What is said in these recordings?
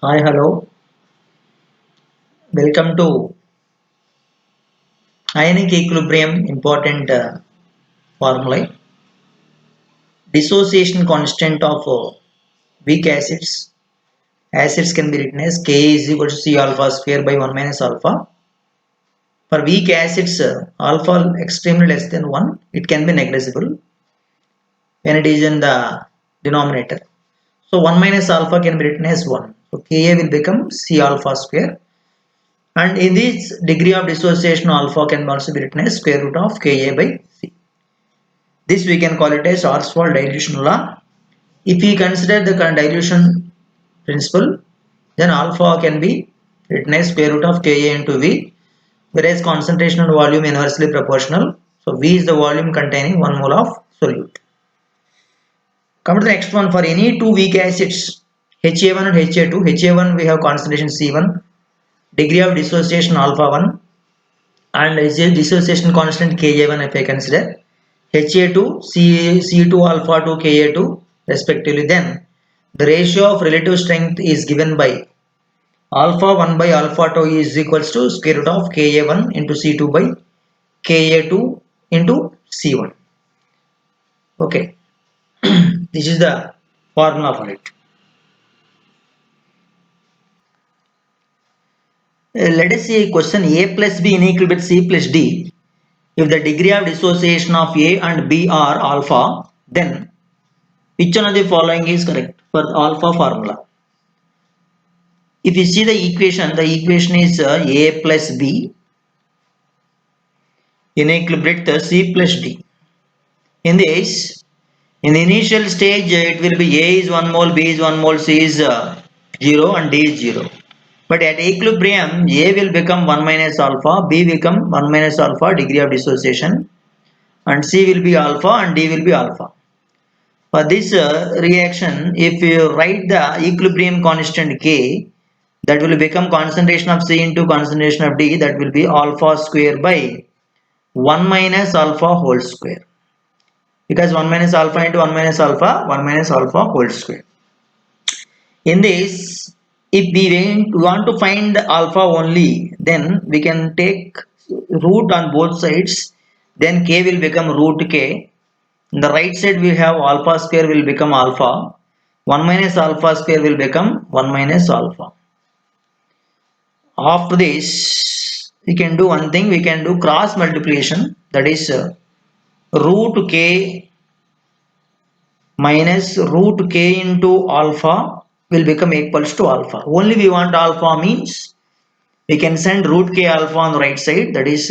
Hi, hello. Welcome to ionic equilibrium important formulae. Dissociation constant of weak acids. Acids can be written as Ka is equal to C alpha square by 1 minus alpha. For weak acids, alpha extremely less than 1, it can be negligible when it is in the denominator. So 1 minus alpha can be written as 1. So Ka will become C alpha square. And in this degree of dissociation, alpha can also be written as square root of Ka by C. This we can call it as Ostwald dilution law. If we consider the dilution principle, then alpha can be written as square root of Ka into V, whereas concentration and volume inversely proportional. So V is the volume containing 1 mole of solute. Come to the next one. For any two weak acids, Ha1 and Ha2, Ha1 we have concentration C1, degree of dissociation alpha 1, and dissociation constant Ka1 if I consider. Ha2, C2 alpha to Ka2 respectively, then the ratio of relative strength is given by alpha 1 by alpha 2 is equals to square root of Ka1 into C2 by Ka2 into C1. Okay, this is the formula for it. Let us see a question. A plus B inequal with C plus D. If the degree of dissociation of A and B are alpha, then which one of the following is correct for alpha formula? If you see the equation is A plus B in equilibrium with C plus D. In this, in the initial stage, it will be A is 1 mole, B is 1 mole, C is 0 and D is 0. But at equilibrium, A will become 1 minus alpha, B become 1 minus alpha degree of dissociation, and C will be alpha and D will be alpha. For this reaction, if you write the equilibrium constant K, that will become concentration of C into concentration of D, that will be alpha square by 1 minus alpha whole square. Because 1 minus alpha into 1 minus alpha, 1 minus alpha whole square. In this, if we want to find alpha only, then we can take root on both sides, then K will become root K. In the right side we have alpha square will become alpha. 1 minus alpha square will become 1 minus alpha. After this, we can do one thing, we can do cross multiplication, that is root K minus root K into alpha will become equals to alpha. Only we want alpha means we can send root K alpha on the right side, that is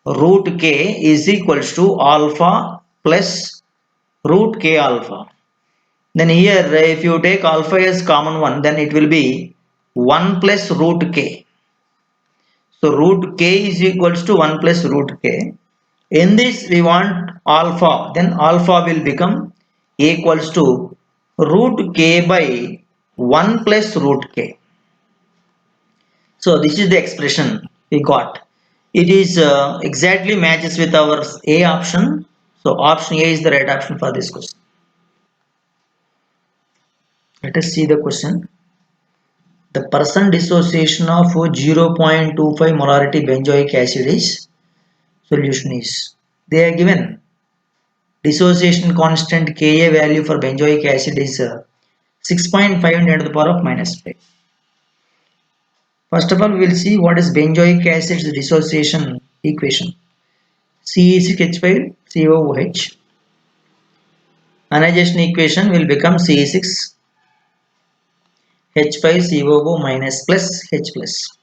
root K is equals to alpha plus root K alpha. Then here if you take alpha as common one, then it will be 1 plus root K. So root K is equals to 1 plus root K. In this we want alpha, then alpha will become equals to root K by 1 plus root K. So this is the expression we got. It is exactly matches with our A option. So option A is the right option for this question. Let us see the question. The percent dissociation of 0.25 molarity benzoic acid is solution is. They are given dissociation constant Ka value for benzoic acid is 6.5 10 to the power of minus 5. First of all, we will see what is benzoic acid's dissociation equation. Ce6H5COOH. Ionization equation will become Ce6H5COO minus plus H plus.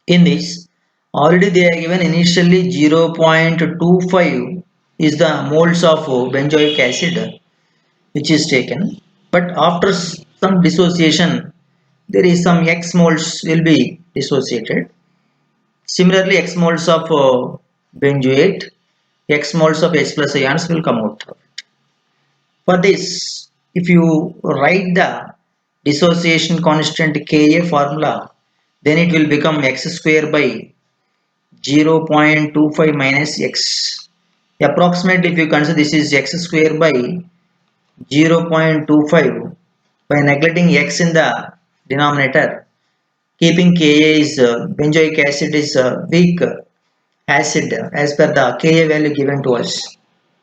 In this, already they are given initially 0.25 is the moles of benzoic acid which is taken, but after some dissociation there is some X moles will be dissociated. Similarly, X moles of benzoate, X moles of H plus ions will come out. For this, if you write the dissociation constant Ka formula, then it will become x square by 0.25 minus x. Approximately, if you consider this is x square by 0.25, by neglecting X in the denominator, keeping Ka is benzoic acid is weak acid as per the Ka value given to us,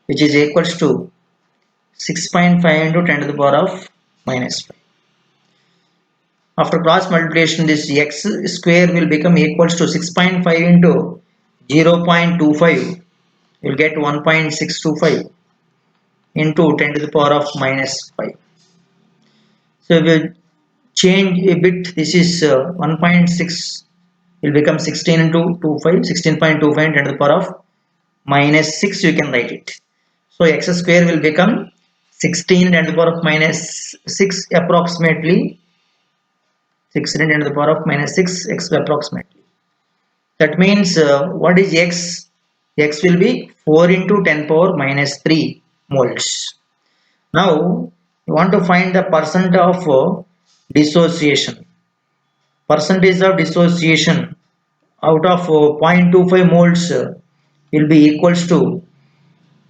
which is equals to 6.5 into 10 to the power of minus 5. After cross multiplication, this x square will become equals to 6.5 into 0.25. You will get 1.625 into 10 to the power of minus 5. So we will change a bit. This is 1.6 will become 16 into 25, 16.25 10 to the power of minus 6. You can write it. So x square will become 16 10 to the power of minus 6 approximately. 16 10 to the power of minus 6 x approximately. That means what is x? X will be 4 into 10 power minus 3 moles. Now you want to find the percent of dissociation. Percentage of dissociation out of 0.25 moles will be equals to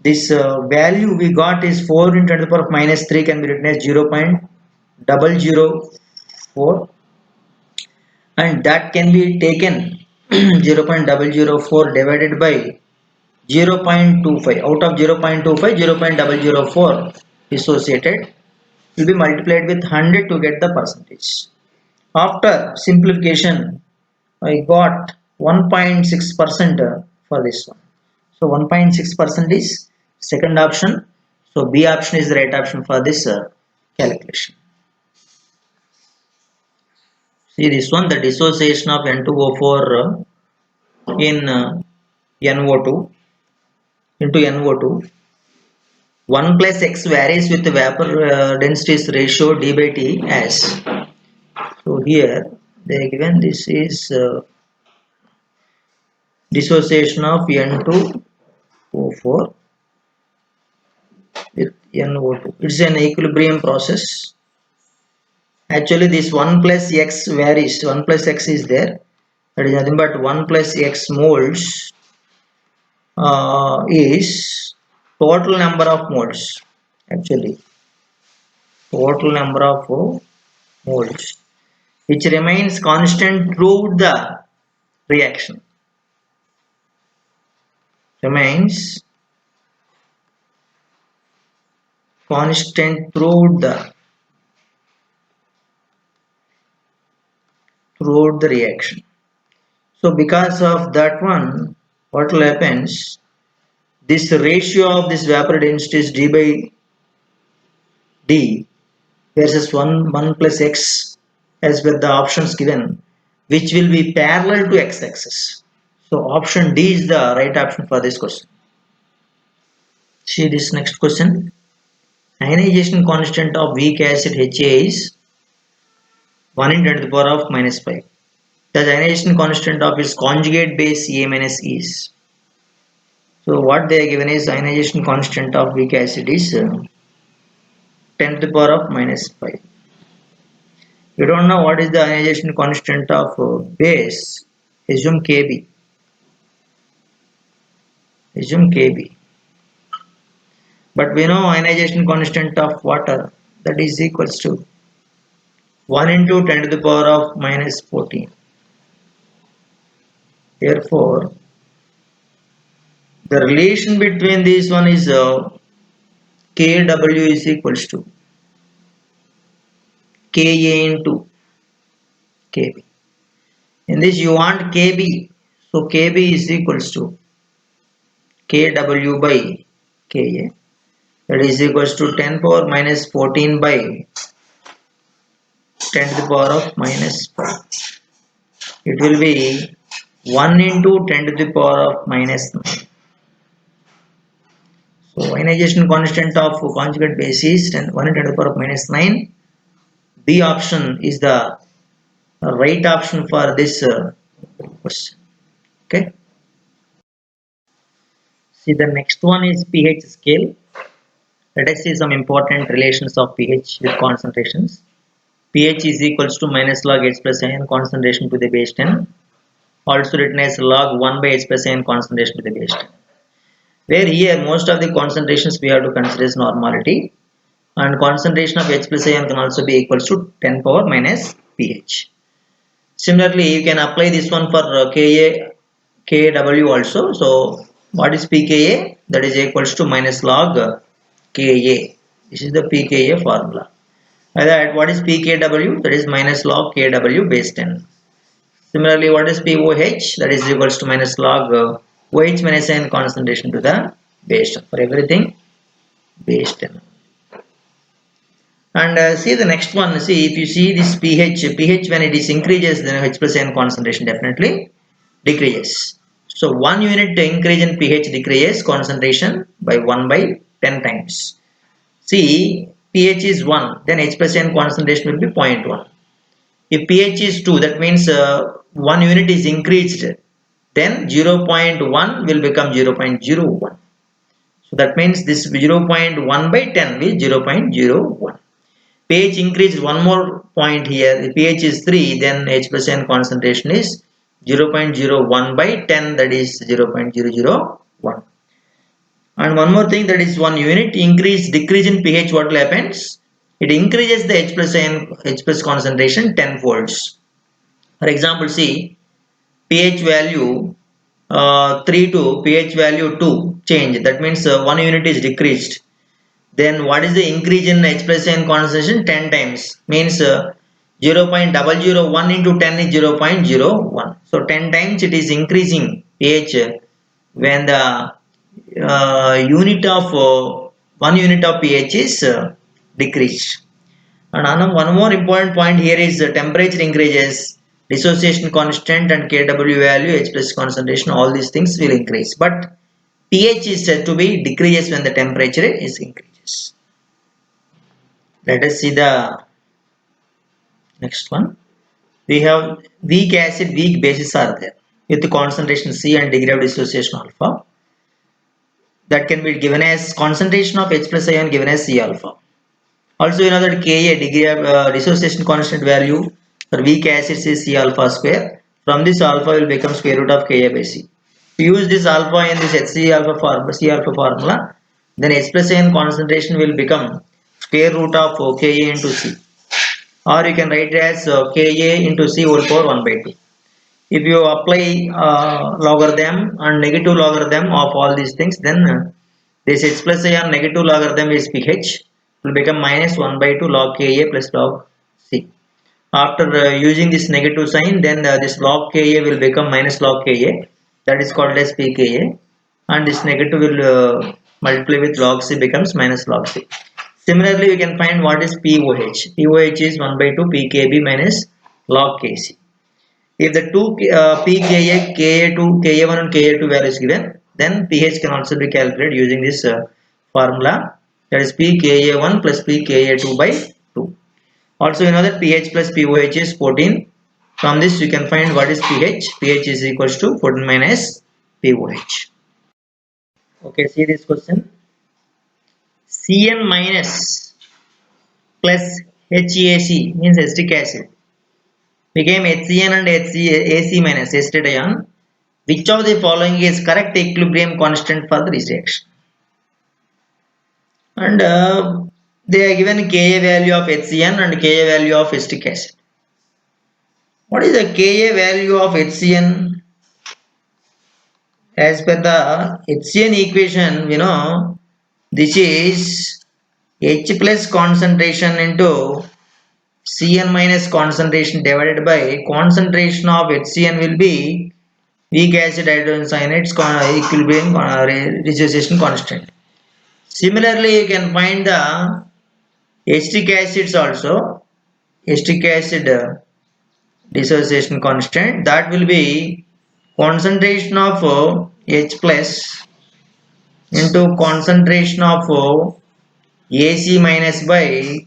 this value we got is 4 into 10 to the power of minus 3 can be written as 0.004, and that can be taken 0.004 divided by 0.25. Out of 0.25, 0.004 dissociated will be multiplied with 100 to get the percentage. After simplification, I got 1.6% for this one. So 1.6% is second option. So B option is the right option for this calculation. See this one, the dissociation of N2O4 in NO2 into NO2. 1 plus x varies with the vapor densities ratio d by t as. So here they are given this is dissociation of N2O4 with NO2. It's an equilibrium process. Actually this 1 plus x varies, 1 plus x is there. That is nothing but 1 plus x moles is total number of moles. Actually total number of moles which remains constant throughout the reaction. Remains constant throughout the reaction. So because of that one, what will happens? This ratio of this vapor density is d by d versus 1 plus x as per the options given, which will be parallel to x-axis. So option D is the right option for this question. See this next question. Ionization constant of weak acid HA is 1 in 10 to the power of minus 5. The ionization constant of its conjugate base A minus is. So what they are given is ionization constant of weak acid is 10 to the power of minus 5. You don't know what is the ionization constant of base. Assume Kb. Assume Kb. But we know ionization constant of water, that is equals to 1 into 10 to the power of minus 14. Therefore, the relation between these one is Kw is equals to Ka into Kb. In this you want Kb, so Kb is equals to Kw by Ka. That is equals to 10 power minus 14 by 10 to the power of minus 5. It will be 1 into 10 to the power of minus 9. So ionization constant of conjugate base is 1 into 10 to the power of minus 9. B option is the right option for this question. Okay. See the next one is pH scale. Let us see some important relations of pH with concentrations. pH is equals to minus log H plus ion concentration to the base 10. Also written as log 1 by H plus ion concentration to the base 10. Where here most of the concentrations we have to consider as normality. and concentration of H plus ion can also be equals to 10 power minus pH. Similarly, you can apply this one for Ka, Kw also. So what is pKa? That is equals to minus log Ka. This is the pKa formula. Like that, what is pKw? That is minus log Kw base 10. Similarly, what is pOH? That is equals to minus log OH minus n concentration to the base 10. For everything, base 10. And see the next one. See, if you see this pH when it is increases, then H plus n concentration definitely decreases. So 1 unit increase in pH decreases concentration by 1 by 10 times. See, pH is 1, then H plus n concentration will be 0.1. If pH is 2, that means 1 unit is increased, then 0.1 will become 0.01. So that means this 0.1 by 10 is 0.01. pH increased one more point here. If pH is 3, then H plus n concentration is 0.01 by 10, that is 0.001. And one more thing, that is 1 unit decrease in pH, what will happens? It increases the H plus concentration 10 folds. For example, see pH value 3 to pH value 2 change. That means 1 unit is decreased. Then what is the increase in H plus n concentration? 10 times. Means 0.001 into 10 is 0.01. So 10 times it is increasing pH when the unit of 1 unit of pH is decreased. And one more important point here is the temperature increases, dissociation constant and Kw value, H plus concentration, all these things will increase. But pH is said to be decreases when the temperature is increases. Let us see the next one. We have weak acid, weak bases are there with the concentration C and degree of dissociation alpha. That can be given as concentration of H plus ion given as C alpha. Also, you know that Ka degree of dissociation constant value for weak acids is C alpha square. From this alpha will become square root of Ka by C. To use this alpha in this HC alpha formula, C alpha formula, then H plus ion concentration will become square root of Ka into C. Or you can write it as Ka into C whole power 1 by 2. If you apply logarithm and negative logarithm of all these things, then this H plus ion negative logarithm is pH will become minus 1 by 2 log Ka plus log C. After using this negative sign, then this log Ka will become minus log Ka, that is called as pKa, and this negative will multiply with log C becomes minus log C. Similarly, we can find what is pOH. pOH is 1 by 2 pKb minus log Kc. If the two pKa, Ka2, Ka1 and Ka2 value is given, then pH can also be calculated using this formula, that is pKa1 plus pKa2 by 2. Also, you know that pH plus pOH is 14. From this you can find what is pH. pH is equals to 14 minus pOH. Okay, see this question. Cn minus plus HAC means acetic acid became HCN and AC minus acetate ion. Which of the following is correct equilibrium constant for this reaction? And they are given Ka value of HCN and Ka value of acetic acid. What is the Ka value of HCN? As per the HCN equation, you know, this is H plus concentration into Cn minus concentration divided by concentration of HCN will be weak acid hydrogen cyanide's equilibrium dissociation constant. Similarly, you can find the acetic acids also. Acetic acid dissociation constant, that will be concentration of H plus into concentration of AC minus by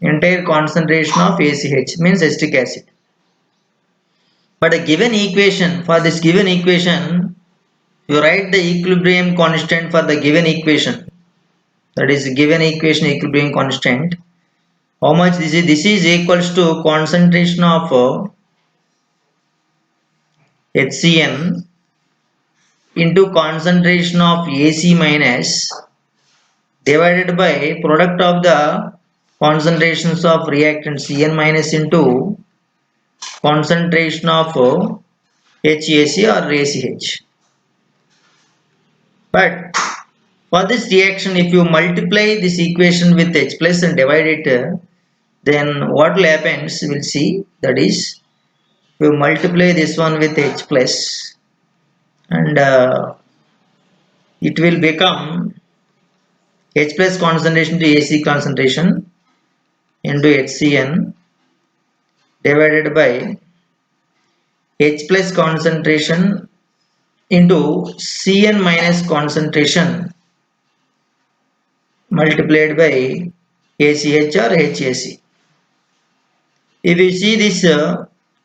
entire concentration of ACH, means acetic acid. But a given equation, for this given equation, you write the equilibrium constant for the given equation, that is given equation equilibrium constant. How much this is? This is equals to concentration of HCN into concentration of AC minus divided by product of the concentrations of reactant Cn minus into concentration of HAC or ACH. But for this reaction, if you multiply this equation with H plus and divide it, then what will happen? We'll see. That is, we multiply this one with H plus, and it will become H plus concentration to AC concentration into HCN divided by H plus concentration into Cn minus concentration multiplied by ACH or HAC. If you see this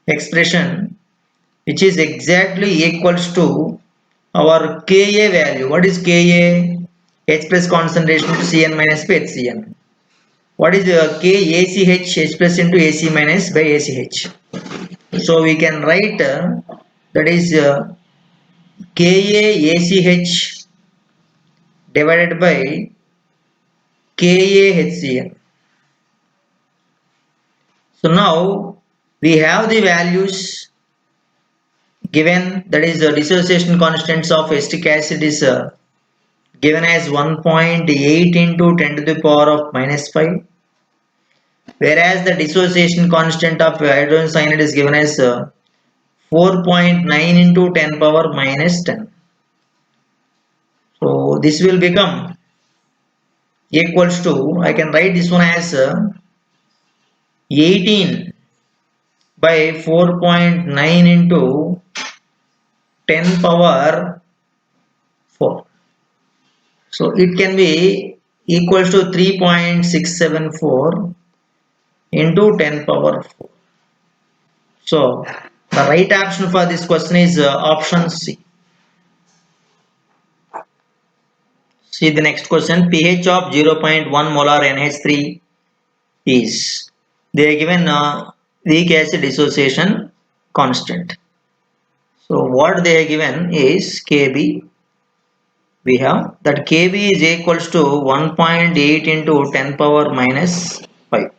expression, which is exactly equals to our Ka value. What is Ka? H plus concentration to Cn minus by HCN. What is KACH H plus into AC minus by ACH? So we can write that is KAACH divided by KAHCN. So now we have the values given, that is the dissociation constants of acetic acid is given as 1.8 into 10 to the power of minus 5, whereas the dissociation constant of hydrogen cyanide is given as 4.9 into 10 power minus 10. So this will become equals to, I can write this one as 18 by 4.9 into 10 power 4. So it can be equals to 3.674 into 10 power 4. So the right option for this question is option C. See the next question. pH of 0.1 molar NH3 is, they are given weak acid dissociation constant. So what they are given is Kb. We have that Kb is equals to 1.8 into 10 power minus 5.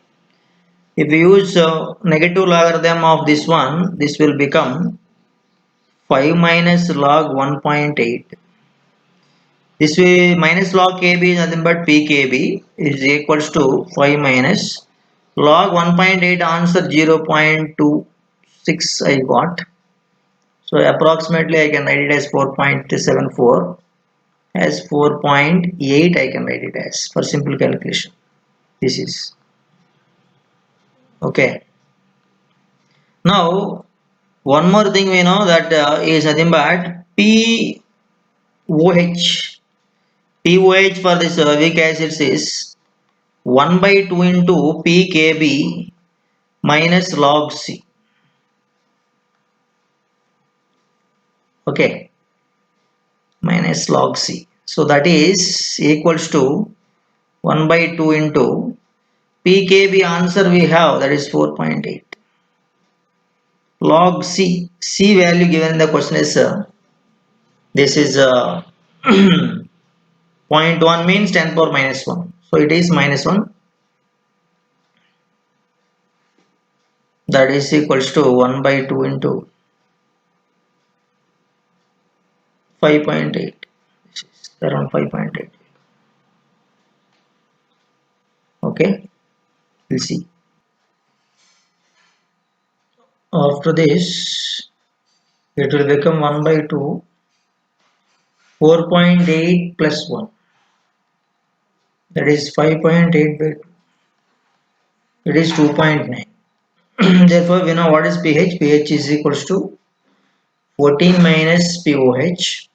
If we use negative logarithm of this one, this will become 5 minus log 1.8. This way minus log Kb is nothing but Pkb is equals to 5 minus log 1.8, answer 0.26 I got. So approximately I can write it as 4.74, as 4.8 I can write it as, for simple calculation. This is okay. Now one more thing we know that is nothing but POH. POH for this weak acids is 1 by 2 into Pkb minus log C. Okay, minus log C. So that is equals to 1 by 2 into Pkb, answer we have, that is 4.8. Log C. C value given in the question is this is 0.1 means 10 power minus 1. So it is minus 1. That is equals to 1 by 2 into 5.8. This is around 5.8. Okay, we'll see. After this, it will become 1 by 2, 4.8 plus 1. That is 5.8 by 2. It is 2.9. Therefore, we know what is pH. pH is equals to 14 minus POH.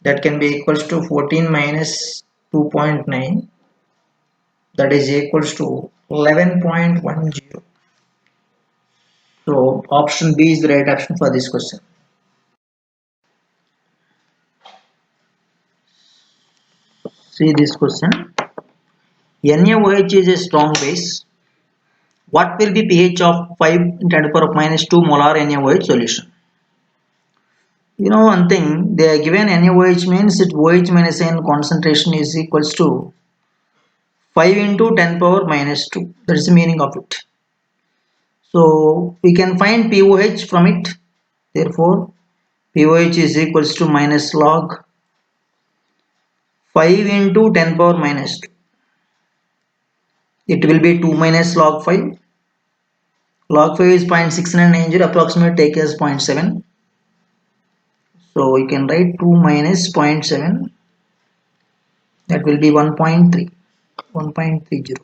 That can be equals to 14 minus 2.9. That is equals to 11.10. So option B is the right option for this question. See this question. NaOH is a strong base. What will be pH of 5 × 10⁻⁻² molar NaOH solution? You know one thing, they are given NaOH means it OH minus N concentration is equals to 5 into 10 power minus 2. That is the meaning of it. So we can find POH from it. Therefore, POH is equals to minus log 5 into 10 power minus 2. It will be 2 minus log 5. Log 5 is 0.6990, approximate take as 0.7. So you can write 2 minus 0.7, that will be 1.3, 1.30.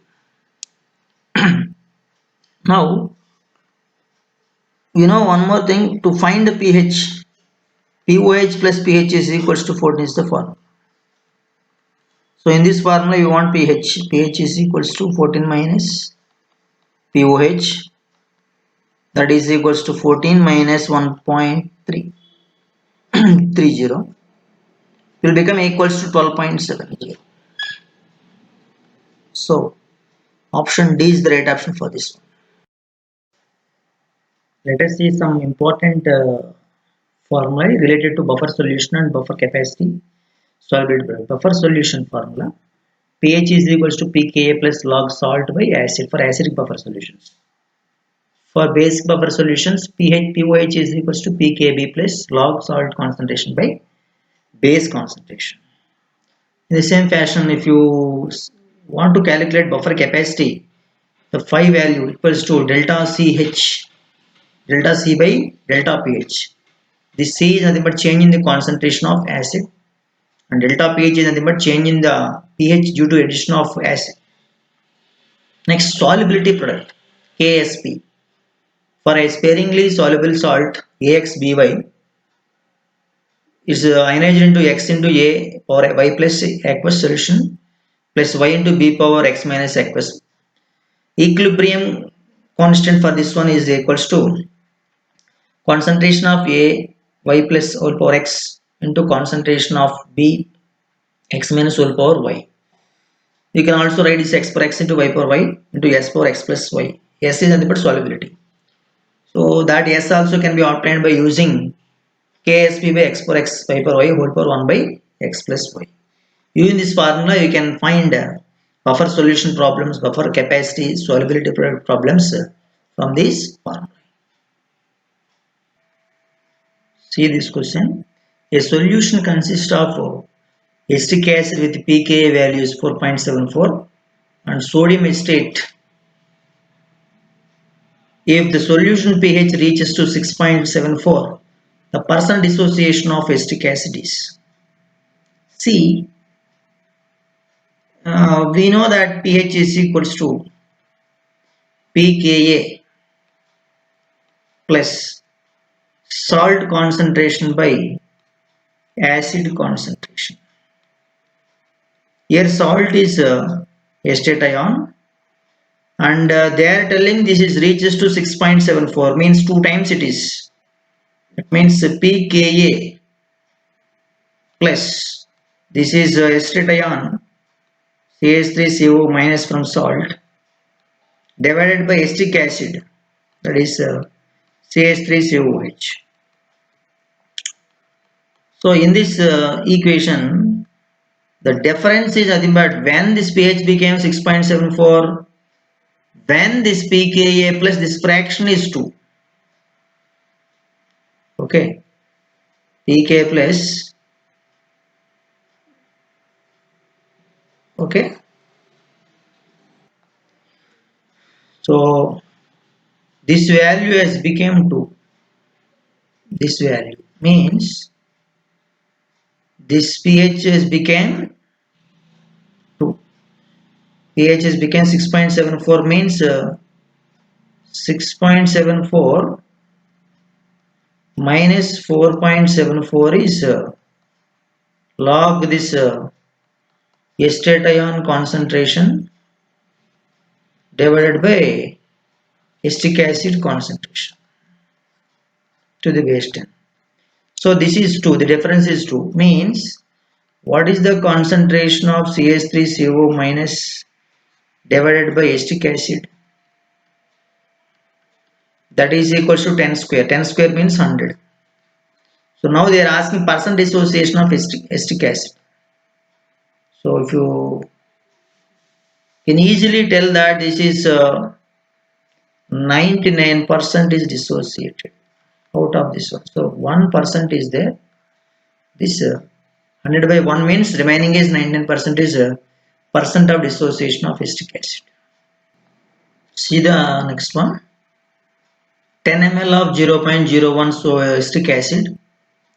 Now, you know one more thing, to find the pH, POH plus pH is equals to 14 is the formula. So in this formula you want pH is equals to 14 minus POH, that is equals to 14 minus 1.330 will become equals to 12.70. So option D is the right option for this one. Let us see some important formulae related to buffer solution and buffer capacity solubility product. Buffer solution formula, pH is equals to pKa plus log salt by acid for acidic buffer solutions. For basic buffer solutions, POH is equals to pKb plus log salt concentration by base concentration. In the same fashion, if you want to calculate buffer capacity, the phi value equals to delta CH, delta C by delta pH. This C is nothing but change in the concentration of acid, and delta pH is nothing but change in the pH due to addition of acid. Next, solubility product, KSP. For a sparingly soluble salt, AXBY is ionized into X into A or Y plus aqueous solution plus Y into B power X minus aqueous. Equilibrium constant for this one is equals to concentration of A Y plus whole power X into concentration of B X minus whole power Y. You can also write this X power X into Y power Y into S power X plus Y. S is nothing but solubility. So that S also can be obtained by using KSP by X power X Y power Y whole power 1 by X plus Y. Using this formula, you can find buffer solution problems, buffer capacity, solubility problems from this formula. See this question. A solution consists of acetic acid with pKa values 4.74 and sodium acetate. If the solution pH reaches to 6.74, the percent dissociation of acetic acid is. See, we know that pH is equals to pKa plus salt concentration by acid concentration. Here salt is acetate ion, and they are telling this is reaches to 6.74, means 2 times it is. It means pKa plus this is acetate ion CH3CO minus from salt divided by acetic acid, that is CH3COH. So in this equation, the difference is nothing but when this pH became 6.74, when this pKa plus this fraction is 2. Okay, pK plus, okay. So this value has become 2. This value means this pH has become 2. pH has become 6.74 means 6.74 minus 4.74 is log this acetate ion concentration divided by acetic acid concentration to the base 10. So this is 2, the difference is 2, means what is the concentration of CH3CO minus divided by acetic acid? That is equals to 10 square. 10 square means 100. So now they are asking percent dissociation of acetic acid. So if you can easily tell that this is 99% is dissociated out of this one. So 1% is there. This 100 by 1 means remaining is 99% is percent of dissociation of acetic acid. See the next one. 10 ml of 0.01 acetic acid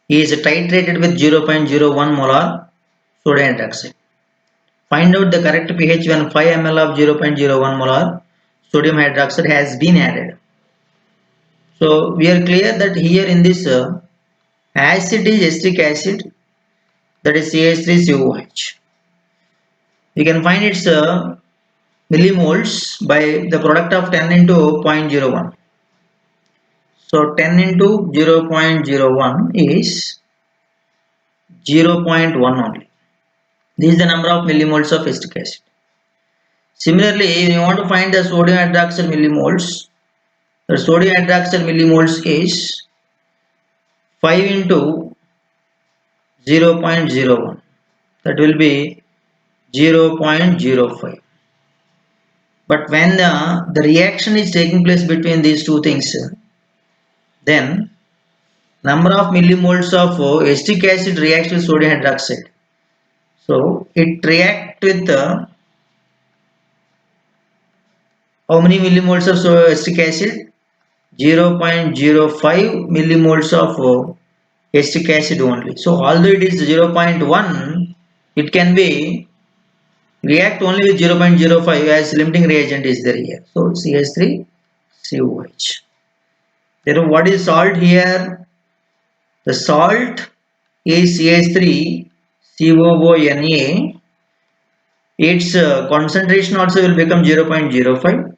is titrated with 0.01 molar sodium hydroxide. Find out the correct pH when 5 ml of 0.01 molar sodium hydroxide has been added. So we are clear that here in this acid is acetic acid, that is CH3COOH. We can find its millimoles by the product of 10 into 0.01. So 10 into 0.01 is 0.1 only. This is the number of millimoles of acetic acid. Similarly, if you want to find the sodium hydroxide millimoles, the sodium hydroxide millimoles is 5 into 0.01. That will be 0.05. But when the reaction is taking place between these two things, then number of millimoles of acetic acid reacts with sodium hydroxide. So it reacts with how many millimoles of acetic acid? 0.05 millimoles of acetic acid only. So although it is 0.1, it can be react only with 0.05 as limiting reagent is there here. So CH3COH. Therefore, what is salt here? The salt is CH3COONA. Its concentration also will become 0.05.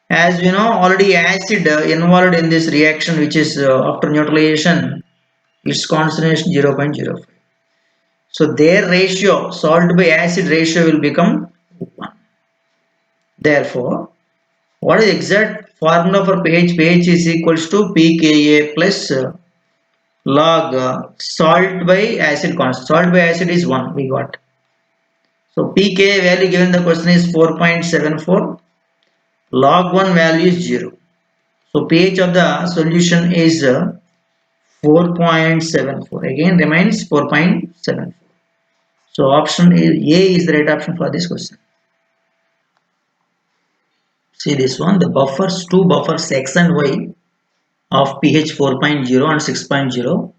As we know, already acid involved in this reaction, which is after neutralization, its concentration 0.05. So their ratio, salt by acid ratio, will become 1. Therefore, what is the exact formula for pH? pH is equals to pKa plus log salt by acid constant. Salt by acid is 1, we got. So pKa value given the question is 4.74. Log 1 value is 0. So pH of the solution is 4.74. Again remains 4.74. So option A is the right option for this question. See this one, the buffers, two buffers X and Y of pH 4.0 and 6.0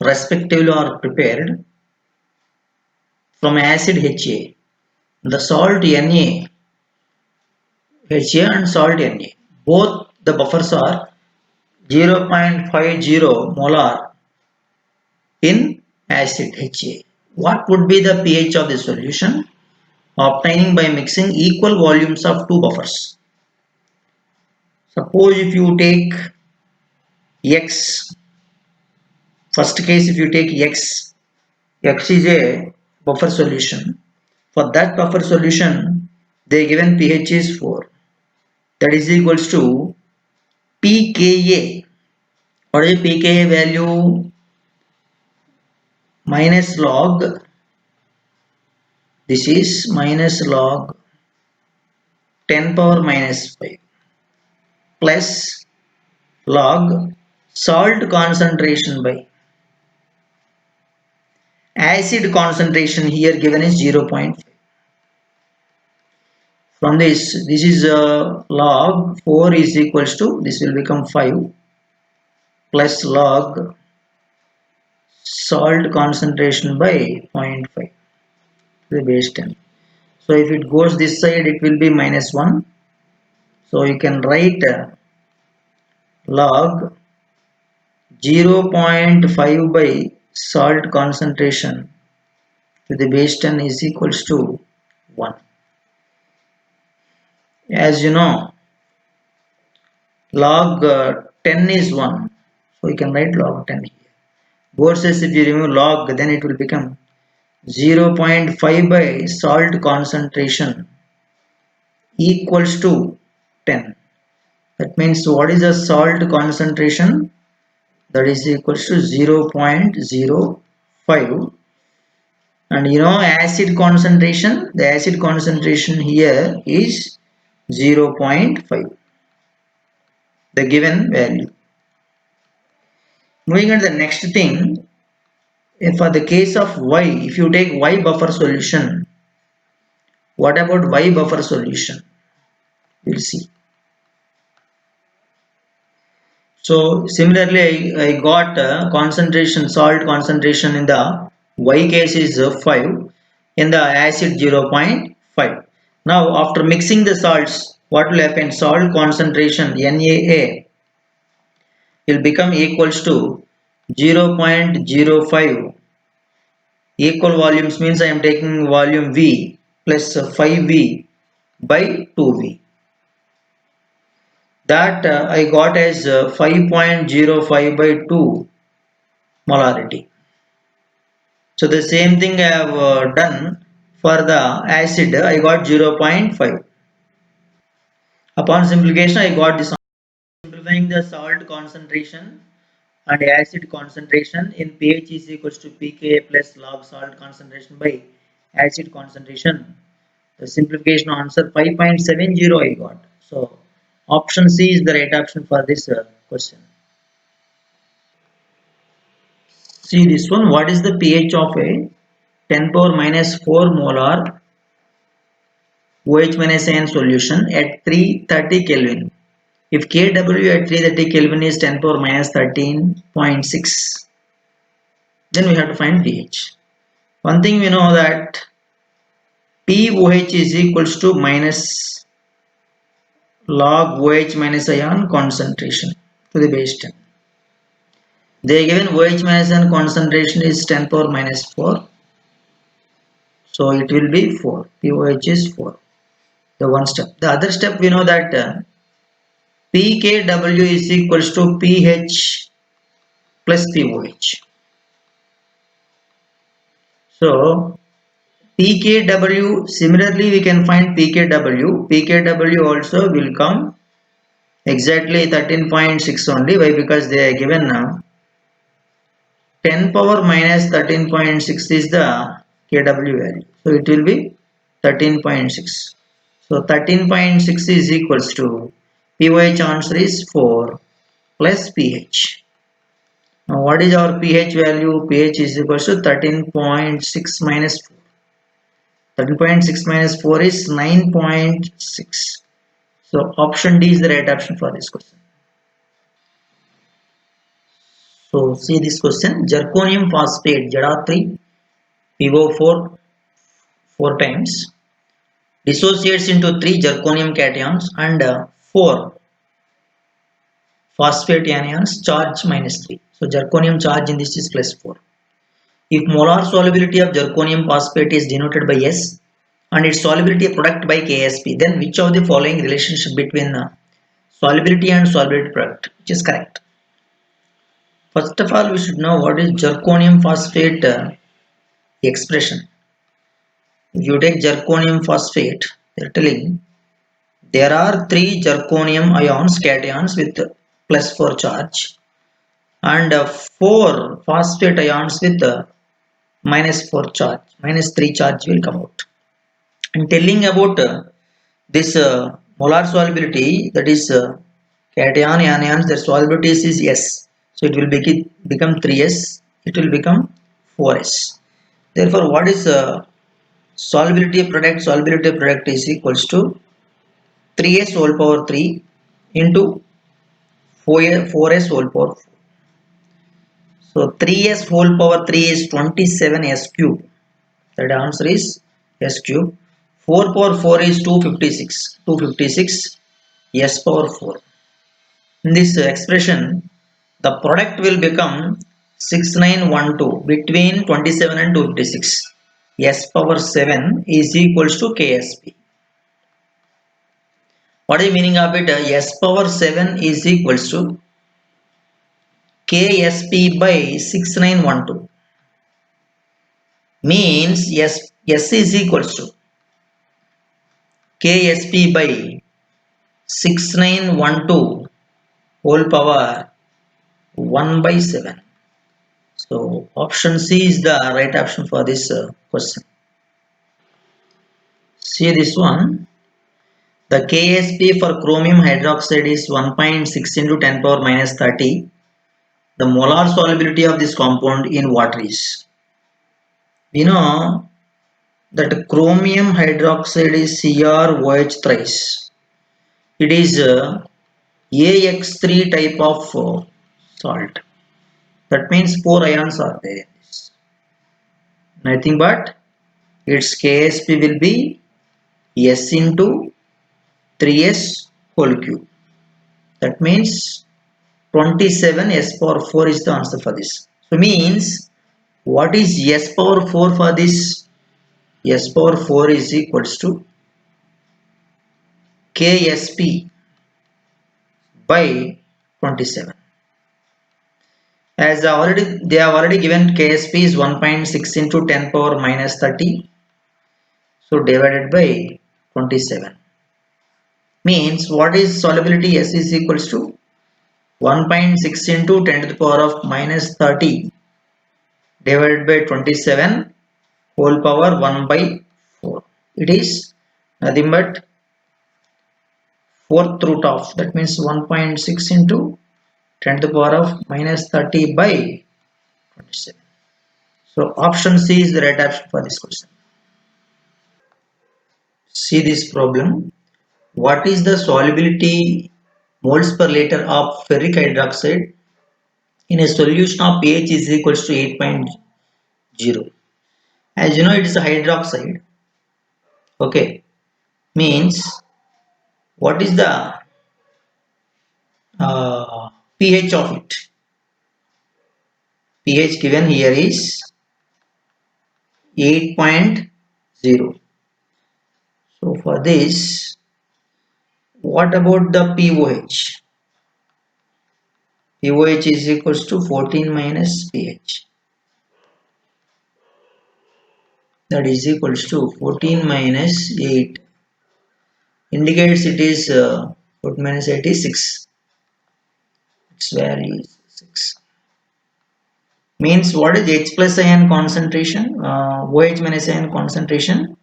respectively are prepared from acid HA. The salt Na, HA and salt Na. Both the buffers are 0.50 molar in acid HA. What would be the pH of the solution? Obtaining by mixing equal volumes of two buffers. Suppose if you take X, first case if you take X is a buffer solution. For that buffer solution, they given pH is 4. That is equals to pKa. What is pKa value? Minus log. This is minus log 10 power minus 5 plus log salt concentration by acid concentration here given is 0.5. From this is log 4 is equals to, this will become 5 plus log salt concentration by 0.5 to the base 10. So if it goes this side, it will be minus 1. So you can write log 0.5 by salt concentration to the base 10 is equals to 1. As you know, log 10 is 1. So you can write log 10 here. Both sides if you remove log, then it will become 0.5 by salt concentration equals to 10. That means what is the salt concentration? that is equals to 0.05. And acid concentration, the acid concentration here is 0.5, the given value. Moving on to the next thing, for the case of Y, if you take Y buffer solution, what about Y buffer solution? We'll see. So similarly, I got concentration, salt concentration in the Y case is 5, in the acid 0.5. Now after mixing the salts, what will happen? Salt concentration NaA will become equals to 0.05. Equal volumes means I am taking volume V plus 5V by 2V. That I got as 5.05 by 2 molarity. So the same thing I have done for the acid. I got 0.5. Upon simplification, I got this. Simplifying the salt concentration and acid concentration in pH is equals to pKa plus log salt concentration by acid concentration. The simplification answer 5.70 I got. So option C is the right option for this question. See this one. What is the pH of a 10 power minus 4 molar OH minus ion solution at 330 Kelvin? If Kw at 330 Kelvin is 10 power minus 13.6, then we have to find pH. One thing we know that POH is equals to minus log OH minus ion concentration to the base 10. They given OH minus ion concentration is 10 power minus 4. So it will be 4. POH is 4. The one step. The other step we know that pKw is equals to pH plus POH. So pKw, similarly we can find pKw. pKw also will come exactly 13.6 only. Why? Because they are given now 10 power minus 13.6 is the Kw value. So it will be 13.6. So 13.6 is equals to pOH answer is 4 plus pH. Now what is our pH value? pH is equals to 13.6 minus 4. 13.6 minus 4 is 9.6. So option D is the right option for this question. So see this question. Zirconium phosphate ZA3 PO4 4 times dissociates into 3 zirconium cations and 4 phosphate anions, charge minus 3. So zirconium charge in this is plus 4. If molar solubility of zirconium phosphate is denoted by S and its solubility product by Ksp, then which of the following relationship between solubility and solubility product, which is correct? First of all, we should know what is zirconium phosphate expression. If you take zirconium phosphate, they are telling there are 3 zirconium ions, cations with plus 4 charge and 4 phosphate ions with minus 4 charge, minus 3 charge will come out. And telling about this molar solubility, that is cation anions, their solubility is S. So it will become 3S, it will become 4S. Therefore, what is solubility product? Solubility product is equals to 3S whole power 3 into 4S whole power 4. So 3S whole power 3 is 27S cube. That answer is S cube. 4 power 4 is 256. 256 S power 4. In this expression, the product will become 6912 between 27 and 256. S power 7 is equals to KSP. What is the meaning of it? S power 7 is equals to KSP by 6912. Means S is equals to KSP by 6912 whole power 1 by 7. So option C is the right option for this question. See this one. The Ksp for chromium hydroxide is 1.6 into 10 power minus 30. The molar solubility of this compound in water is. We know that chromium hydroxide is CrOH thrice. It is AX3 type of salt. That means 4 ions are there in this. Nothing but its Ksp will be S into 3s whole cube. That means 27 S power 4 is the answer for this. So means what is S power 4 for this? S power 4 is equals to Ksp by 27. As they have already given Ksp is 1.6 into 10 power minus 30. So divided by 27. Means what is solubility? S is equals to 1.6 into 10 to the power of minus 30 divided by 27 whole power 1 by 4. It is nothing but fourth root of, that means 1.6 into 10 to the power of minus 30 by 27. So option C is the right option for this question. See this problem. What is the solubility moles per liter of ferric hydroxide in a solution of pH is equals to 8.0? As you know, it is a hydroxide. Okay, means what is the pH of it? pH given here is 8.0. So for this, what about the pOH? pOH is equals to 14 minus pH. That is equals to 14 minus 8. Indicates it is 14 minus 8 is 6. Its value is 6. Means what is H plus ion concentration? OH minus ion concentration.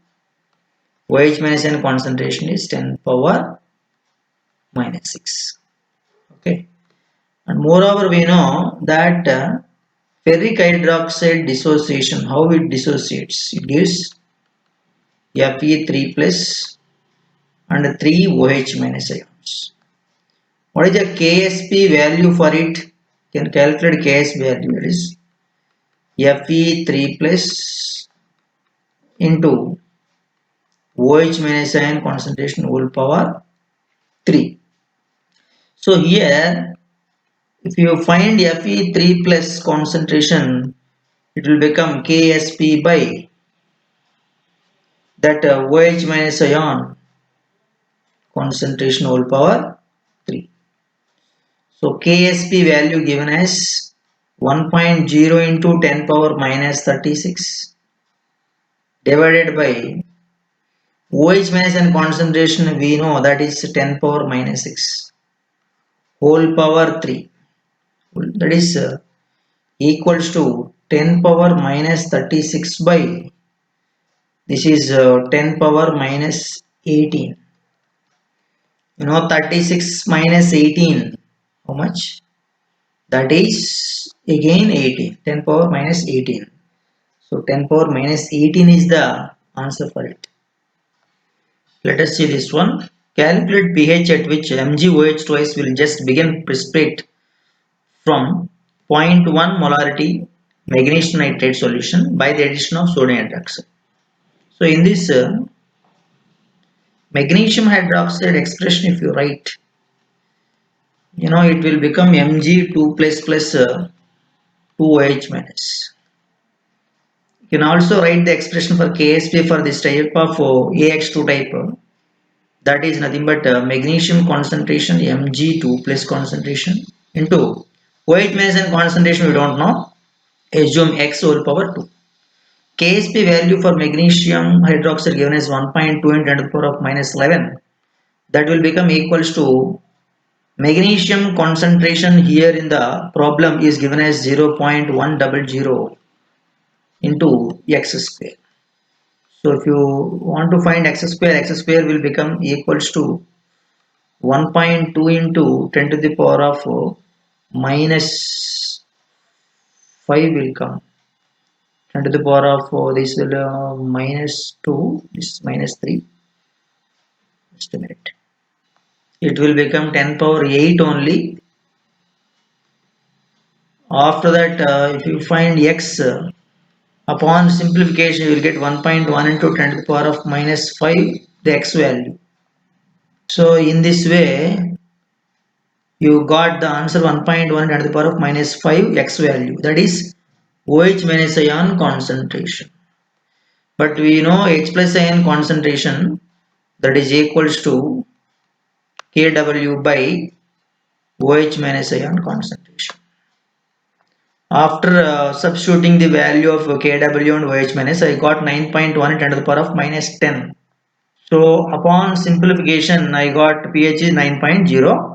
OH minus ion concentration is 10 power minus 6. Okay. And moreover, we know that ferric hydroxide dissociation, how it dissociates? It gives Fe3 plus and 3 OH minus ions. What is the Ksp value for it? You can calculate Ks value. It is Fe3 plus into OH minus ion concentration whole power 3. So here, if you find Fe3 plus concentration, it will become Ksp by that OH minus ion concentration whole power 3. So Ksp value given as 1.0 into 10 power minus 36 divided by OH minus and concentration, we know that is 10 power minus 6 whole power 3, that is equals to 10 power minus 36 by this is 10 power minus 18. You know 36 minus 18, how much? That is again 18, 10 power minus 18. So 10 power minus 18 is the answer for it. Let us see this one. Calculate pH at which MgOH twice will just begin precipitate from zero point 0.1 molarity magnesium nitrate solution by the addition of sodium hydroxide. So in this magnesium hydroxide expression, if you write, it will become Mg2 plus 2OH minus. You can also write the expression for Ksp for this type of AX2 type. That is nothing but magnesium concentration Mg2 plus concentration into OH minus and concentration we don't know. Assume X whole power 2. Ksp value for magnesium hydroxide given as 1.2 into 10 to the power of minus 11. That will become equals to Magnesium concentration here in the problem is given as 0.100 into x square. So if you want to find x square will become equals to 1.2 into 10 to the power of minus 5 will come. 10 to the power of this will minus 2, this is minus 3. Just a minute. It will become 10 power 8 only. After that, if you find x, upon simplification, you will get 1.1 into 10 to the power of minus 5, the x value. So in this way, you got the answer 1.1 10 to the power of minus 5 x value. That is OH minus ion concentration. But we know H plus ion concentration, that is equals to Kw by OH minus ion concentration. After substituting the value of Kw and OH minus, I got 9.1 10 to the power of minus 10. So upon simplification, I got pH is 9.0.